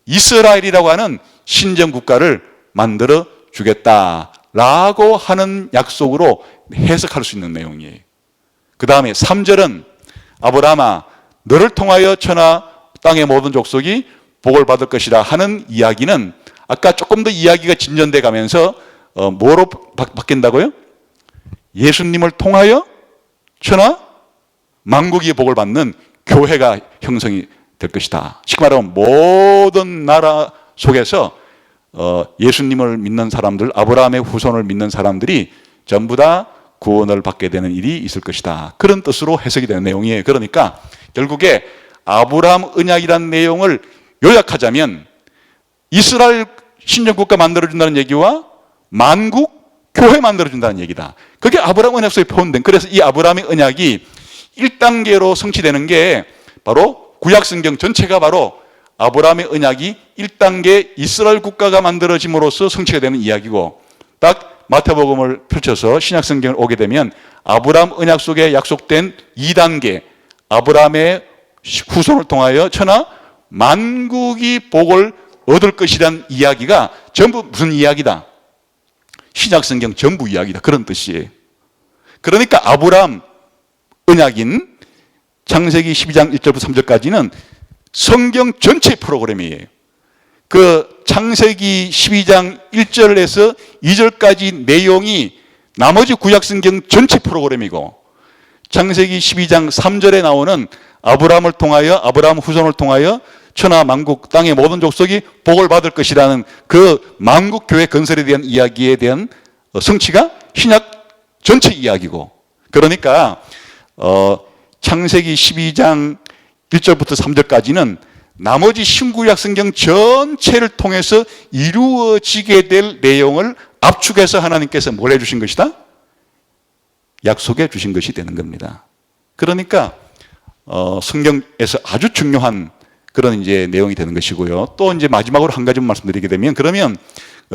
이스라엘이라고 하는 신정국가를 만들어 주겠다라고 하는 약속으로 해석할 수 있는 내용이에요. 그 다음에 3절은 아브라함아 너를 통하여 천하 땅의 모든 족속이 복을 받을 것이라 하는 이야기는 아까 조금 더 이야기가 진전돼 가면서 뭐로 바뀐다고요? 예수님을 통하여 천하 만국이 복을 받는 교회가 형성이 될 것이다. 쉽게 말하면 모든 나라 속에서 예수님을 믿는 사람들, 아브라함의 후손을 믿는 사람들이 전부 다 구원을 받게 되는 일이 있을 것이다. 그런 뜻으로 해석이 되는 내용이에요. 그러니까 결국에 아브라함 언약이라는 내용을 요약하자면 이스라엘 신정국가 만들어준다는 얘기와 만국 교회 만들어준다는 얘기다. 그게 아브라함 언약 속에 표현된. 그래서 이 아브라함의 언약이 1단계로 성취되는 게 바로 구약성경 전체가 바로 아브라함의 언약이 1단계 이스라엘 국가가 만들어짐으로써 성취가 되는 이야기고, 딱 마태복음을 펼쳐서 신약성경을 오게 되면 아브라함 언약 속에 약속된 2단계 아브라함의 후손을 통하여 천하 만국이 복을 얻을 것이란 이야기가 전부 무슨 이야기다? 신약성경 전부 이야기다. 그런 뜻이에요. 그러니까 아브라함 언약인 창세기 12장 1절부터 3절까지는 성경 전체 프로그램이에요. 그 창세기 12장 1절에서 2절까지 내용이 나머지 구약성경 전체 프로그램이고, 창세기 12장 3절에 나오는 아브라함을 통하여 아브라함 후손을 통하여 천하 만국 땅의 모든 족속이 복을 받을 것이라는 그 만국 교회 건설에 대한 이야기에 대한 성취가 신약 전체 이야기고, 그러니까 창세기 12장 1절부터 3절까지는 나머지 신구약 성경 전체를 통해서 이루어지게 될 내용을 압축해서 하나님께서 뭘 해주신 것이다? 약속해 주신 것이 되는 겁니다. 그러니까 성경에서 아주 중요한 그런 이제 내용이 되는 것이고요. 또 이제 마지막으로 한 가지 말씀드리게 되면, 그러면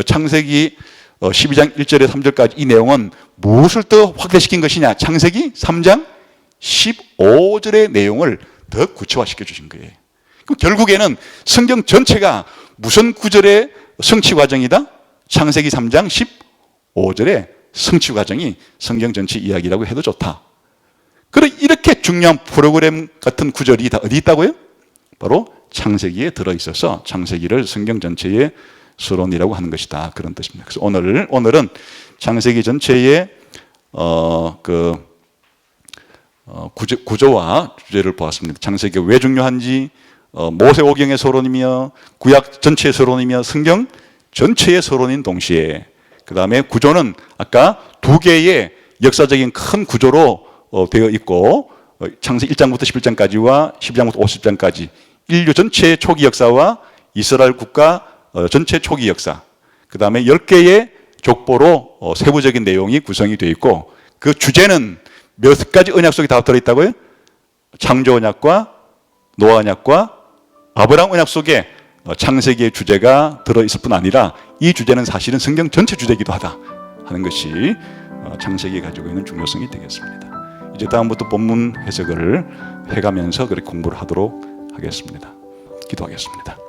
창세기 12장 1절에 3절까지 이 내용은 무엇을 더 확대시킨 것이냐? 창세기 3장 15절의 내용을 더 구체화시켜 주신 거예요. 그럼 결국에는 성경 전체가 무슨 구절의 성취 과정이다? 창세기 3장 15절의 성취 과정이 성경 전체 이야기라고 해도 좋다. 그래, 이렇게 중요한 프로그램 같은 구절이 다 어디 있다고요? 바로 창세기에 들어있어서 창세기를 성경 전체의 서론이라고 하는 것이다. 그런 뜻입니다. 그래서 오늘은 창세기 전체의 구조와 주제를 보았습니다. 창세기가 왜 중요한지, 모세오경의 서론이며 구약 전체의 서론이며 성경 전체의 서론인 동시에, 그 다음에 구조는 아까 두 개의 역사적인 큰 구조로 되어 있고, 창세기 1장부터 11장까지와 12장부터 50장까지 인류 전체의 초기 역사와 이스라엘 국가 전체 초기 역사, 그 다음에 10개의 족보로 세부적인 내용이 구성이 되어 있고, 그 주제는 몇 가지 언약 속에 다 들어있다고요? 창조 언약과 노아 언약과 아브라함 언약 속에 창세기의 주제가 들어있을 뿐 아니라 이 주제는 사실은 성경 전체 주제이기도 하다 하는 것이 창세기가 가지고 있는 중요성이 되겠습니다. 이제 다음부터 본문 해석을 해가면서 그렇게 공부를 하도록 하겠습니다. 기도하겠습니다.